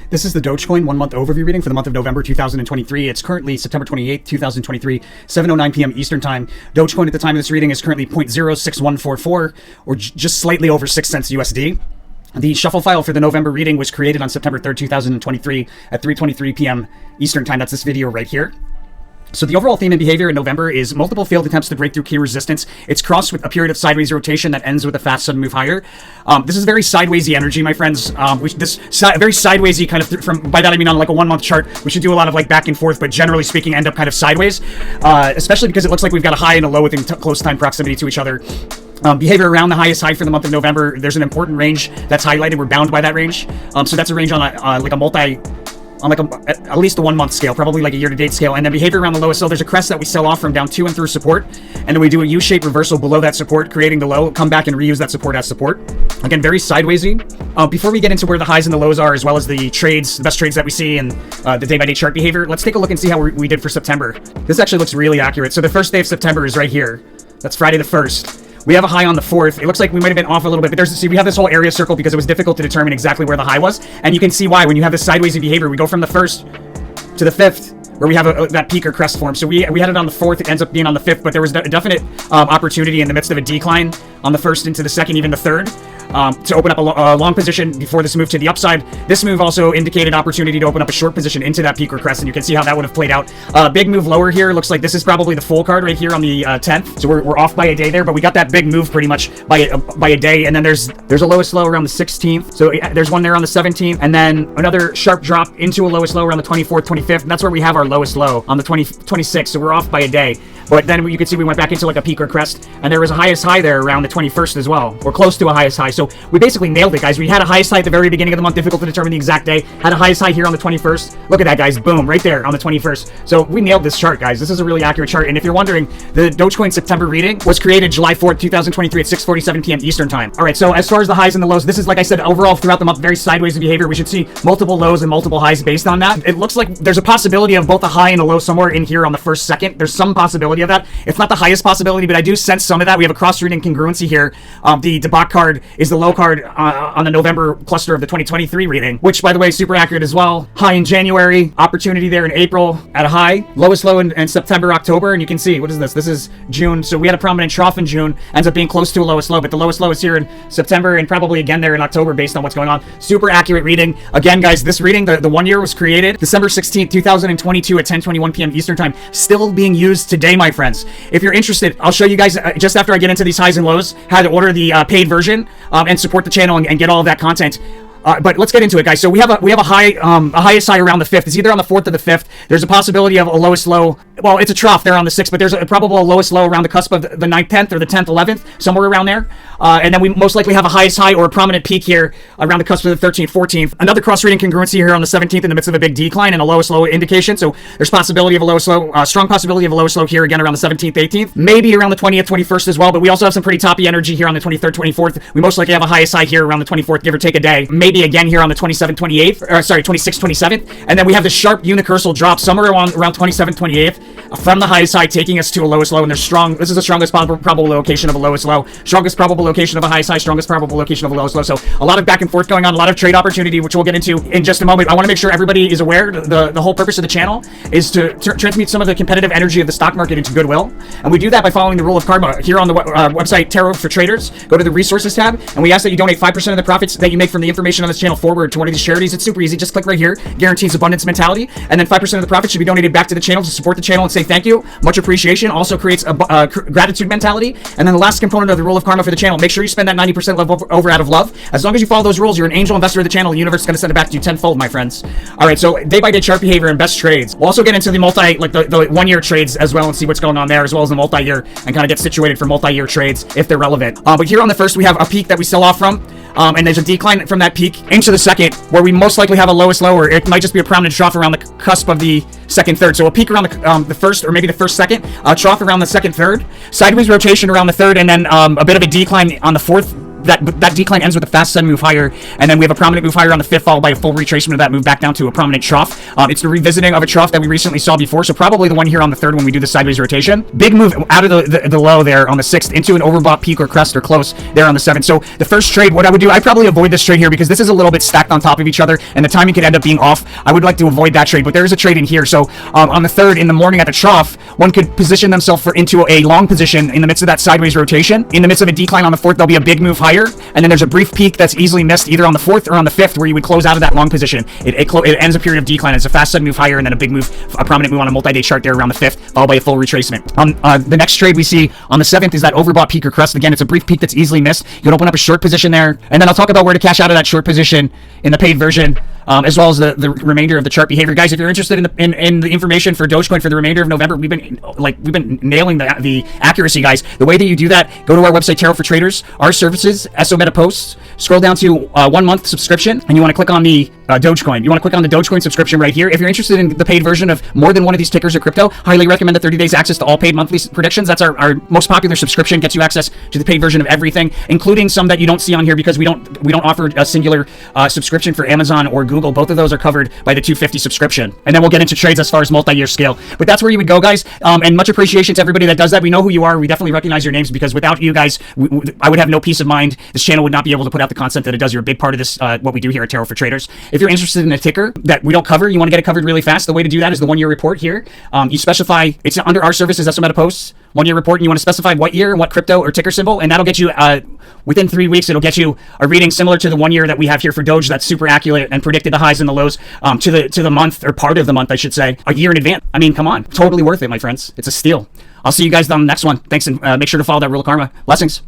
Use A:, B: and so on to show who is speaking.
A: This is the Dogecoin 1 month overview reading for the month of November 2023. It's currently September 28th, 2023, 7:09 p.m. Eastern Time. Dogecoin at the time of this reading is currently 0.06144, or just slightly over 6 cents USD. The shuffle file for the November reading was created on September 3rd, 2023 at 3:23 p.m. Eastern Time. That's this video right here. So the overall theme and behavior in November is multiple failed attempts to break through key resistance. It's crossed with a period of sideways rotation that ends with a fast sudden move higher. This is very sidewaysy energy, my friends. Very sidewaysy kind of, by that I mean on like a 1 month chart. We should do a lot of like back and forth, but generally speaking end up kind of sideways, especially because it looks like we've got a high and a low within close time proximity to each other. Behavior around the highest high for the month of November. There's an important range that's highlighted. We're bound by that range. So that's a range on at least a 1 month scale, probably like a year-to-date scale. And then behavior around the lowest low, there's a crest that we sell off from down to and through support, and then we do a U-shaped reversal below that support, creating the low, come back and reuse that support as support. Again, very sidewaysy. Before we get into where the highs and the lows are, as well as the trades, the best trades that we see, and the day-by-day chart behavior, let's take a look and see how we did for September. This actually looks really accurate. So the first day of September is right here. That's Friday the 1st. We have a high on the 4th. It looks like we might have been off a little bit, but we have this whole area circle because it was difficult to determine exactly where the high was. And you can see why. When you have this sideways behavior, we go from the 1st to the 5th, where we have that peak or crest form. So we had it on the 4th. It ends up being on the 5th, but there was a definite opportunity in the midst of a decline on the 1st into the 2nd, even the 3rd. To open up a long position before this move to the upside. This move also indicated opportunity to open up a short position into that peak or crest, and you can see how that would have played out. Big move lower here. Looks like this is probably the full card right here on the 10th. So we're off by a day there, but we got that big move pretty much by a day. And then there's a lowest low around the 16th. So there's one there on the 17th, and then another sharp drop into a lowest low around the 24th, 25th. And that's where we have our lowest low on the 26th. So we're off by a day. But then you can see we went back into like a peak or crest, and there was a highest high there around the 21st as well, or close to a highest high. So we basically nailed it, guys. We had a highest high at the very beginning of the month, difficult to determine the exact day. Had a highest high here on the 21st. Look at that, guys. Boom, right there on the 21st. So we nailed this chart, guys. This is a really accurate chart. And if you're wondering, the Dogecoin September reading was created July 4th, 2023 at 6:47 p.m. Eastern Time. All right, so as far as the highs and the lows, this is, like I said, overall throughout the month, very sideways behavior. We should see multiple lows and multiple highs based on that. It looks like there's a possibility of both a high and a low somewhere in here on the 1st, 2nd. There's some possibility of that. It's not the highest possibility, but I do sense some of that. We have a cross-read incongruency here. The DOGE card is the low card on the November cluster of the 2023 reading, which, by the way, is super accurate as well. High in January, opportunity there in April at a high, lowest low in September, October, and you can see, what is this? This is June. So we had a prominent trough in June, ends up being close to a lowest low, but the lowest low is here in September and probably again there in October based on what's going on. Super accurate reading. Again, guys, this reading, the 1 year was created December 16th, 2022 at 10:21 p.m. Eastern Time, still being used today, my friends. If you're interested, I'll show you guys just after I get into these highs and lows how to order the paid version and support the channel and get all of that content. But let's get into it, guys. So we have a high, a highest high around the 5th. It's either on the 4th or the 5th. There's a possibility of a lowest low. Well, it's a trough there on the 6th, but there's a probable lowest low around the cusp of the 9th, 10th, or the 10th, 11th, somewhere around there. And then we most likely have a highest high or a prominent peak here around the cusp of the 13th, 14th. Another cross-read incongruency here on the 17th in the midst of a big decline and a lowest low indication. So there's possibility of a lowest low, strong possibility of a lowest low here again around the 17th, 18th, maybe around the 20th, 21st as well. But we also have some pretty toppy energy here on the 23rd, 24th. We most likely have a highest high here around the 24th, give or take a day. Maybe again here on the 27th, 28th, or sorry, 26th, 27th. And then we have the sharp unicursal drop somewhere around 27th, 28th from the highest high, taking us to a lowest low. And there's this is the strongest probable location of a lowest low, strongest probable location of a highest high, strongest probable location of a lowest low. So a lot of back and forth going on, a lot of trade opportunity, which we'll get into in just a moment. I want to make sure everybody is aware the whole purpose of the channel is to transmute some of the competitive energy of the stock market into goodwill. And we do that by following the rule of karma here on the website Tarot for Traders. Go to the resources tab, and we ask that you donate 5% of the profits that you make from the information on this channel forward to one of these charities. It's super easy. Just click right here. Guarantees abundance mentality. And then 5% of the profits should be donated back to the channel to support the channel and say thank you. Much appreciation. Also creates a gratitude mentality. And then the last component of the rule of karma for the channel, make sure you spend that 90% over out of love. As long as you follow those rules, you're an angel investor of the channel. The universe is going to send it back to you tenfold, my friends. All right, so day-by-day chart behavior and best trades. We'll also get into the the 1 year trades as well and see what's going on there, as well as the multi-year, and kind of get situated for multi-year trades if they're relevant. But here on the 1st, we have a peak that we sell off from. And there's a decline from that peak into the 2nd, where we most likely have a lowest low, or it might just be a prominent trough around the cusp of the 2nd, 3rd. So a peak around the 1st, or maybe the 1st, 2nd, trough around the 2nd, 3rd, sideways rotation around the 3rd, and then a bit of a decline on the 4th that decline ends with a fast sudden move higher, and then we have a prominent move higher on the 5th, followed by a full retracement of that move back down to a prominent trough. It's the revisiting of a trough that we recently saw before, so probably the one here on the 3rd when we do the sideways rotation. Big move out of the low there on the 6th into an overbought peak or crest or close there on the 7th. So the first trade, what I would do, I'd probably avoid this trade here because this is a little bit stacked on top of each other, and the timing could end up being off. I would like to avoid that trade, but there is a trade in here. So on the 3rd in the morning at the trough, one could position themselves into a long position in the midst of that sideways rotation. In the midst of a decline on the 4th, there'll be a big move higher, and then there's a brief peak that's easily missed either on the 4th or on the 5th where you would close out of that long position. It ends a period of decline. It's a fast sudden move higher, and then a big move, a prominent move on a multi-day chart there around the 5th, followed by a full retracement. The next trade we see on the 7th is that overbought peak or crest. Again, it's a brief peak that's easily missed. You can open up a short position there, and then I'll talk about where to cash out of that short position in the paid version, as well as the remainder of the chart behavior. Guys, if you're interested in the information for Dogecoin for the remainder of November, we've been nailing the accuracy, guys. The way that you do that, go to our website, Tarot for Traders, our services, SO Meta Posts, scroll down to 1 month subscription, and you want to click on the Dogecoin. You want to click on the Dogecoin subscription right here. If you're interested in the paid version of more than one of these tickers or crypto, highly recommend the 30 days access to all paid monthly predictions. That's our most popular subscription. Gets you access to the paid version of everything, including some that you don't see on here because we don't offer a singular subscription for Amazon or Google. Both of those are covered by the $250 subscription, and then we'll get into trades as far as multi-year scale. But that's where you would go, guys. And much appreciation to everybody that does that. We know who you are. We definitely recognize your names because without you guys, I would have no peace of mind. This channel would not be able to put out the content that it does. You're a big part of this, what we do here at Tarot for Traders. If you're interested in a ticker that we don't cover, you want to get it covered really fast, the way to do that is the 1 year report here. You specify, it's under our services, SO Meta Posts, 1 year report, and you want to specify what year, what crypto or ticker symbol, and that'll get you, within 3 weeks, it'll get you a reading similar to the 1 year that we have here for Doge that's super accurate and predicted the highs and the lows to the month, or part of the month, I should say, a year in advance. I mean, come on. Totally worth it, my friends. It's a steal. I'll see you guys on the next one. Thanks, and make sure to follow that rule of karma. Blessings.